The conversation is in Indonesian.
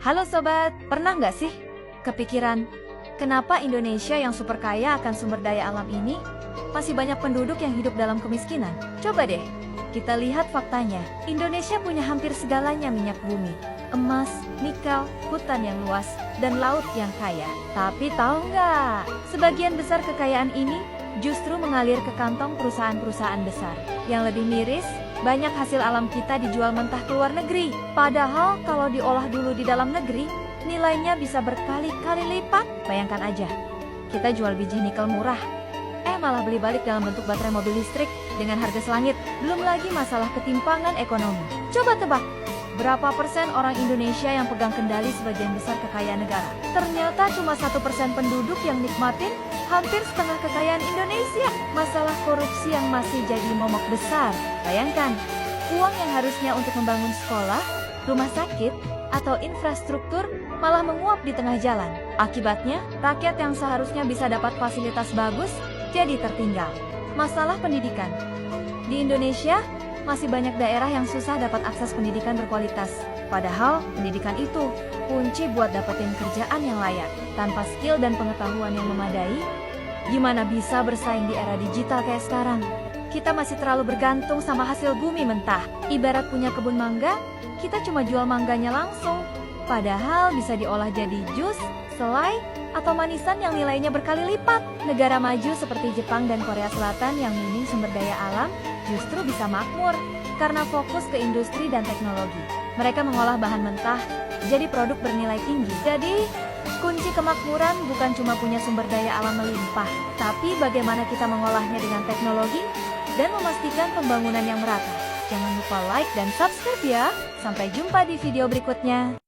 Halo sobat, pernah nggak sih kepikiran kenapa Indonesia yang super kaya akan sumber daya alam ini masih banyak penduduk yang hidup dalam kemiskinan? Coba deh, kita lihat faktanya. Indonesia punya hampir segalanya: minyak bumi, emas, nikel, hutan yang luas, dan laut yang kaya. Tapi tahu nggak, sebagian besar kekayaan ini justru mengalir ke kantong perusahaan-perusahaan besar. Yang lebih miris, banyak hasil alam kita dijual mentah ke luar negeri. Padahal kalau diolah dulu di dalam negeri, nilainya bisa berkali-kali lipat. Bayangkan aja, kita jual biji nikel murah, malah beli balik dalam bentuk baterai mobil listrik dengan harga selangit. Belum lagi masalah ketimpangan ekonomi. Coba tebak, berapa persen orang Indonesia yang pegang kendali sebagian besar kekayaan negara? Ternyata cuma 1% penduduk yang nikmatin hampir setengah kekayaan Indonesia. Masalah korupsi yang masih jadi momok besar. Bayangkan, uang yang harusnya untuk membangun sekolah, rumah sakit, atau infrastruktur malah menguap di tengah jalan. Akibatnya, rakyat yang seharusnya bisa dapat fasilitas bagus jadi tertinggal. Masalah pendidikan. Di Indonesia, masih banyak daerah yang susah dapat akses pendidikan berkualitas. Padahal, pendidikan itu kunci buat dapetin kerjaan yang layak. Tanpa skill dan pengetahuan yang memadai, gimana bisa bersaing di era digital kayak sekarang? Kita masih terlalu bergantung sama hasil bumi mentah. Ibarat punya kebun mangga, kita cuma jual mangganya langsung. Padahal bisa diolah jadi jus, selai, atau manisan yang nilainya berkali lipat. Negara maju seperti Jepang dan Korea Selatan yang minim sumber daya alam justru bisa makmur karena fokus ke industri dan teknologi. Mereka mengolah bahan mentah jadi produk bernilai tinggi. Jadi, kunci kemakmuran bukan cuma punya sumber daya alam melimpah, tapi bagaimana kita mengolahnya dengan teknologi dan memastikan pembangunan yang merata. Jangan lupa like dan subscribe ya. Sampai jumpa di video berikutnya.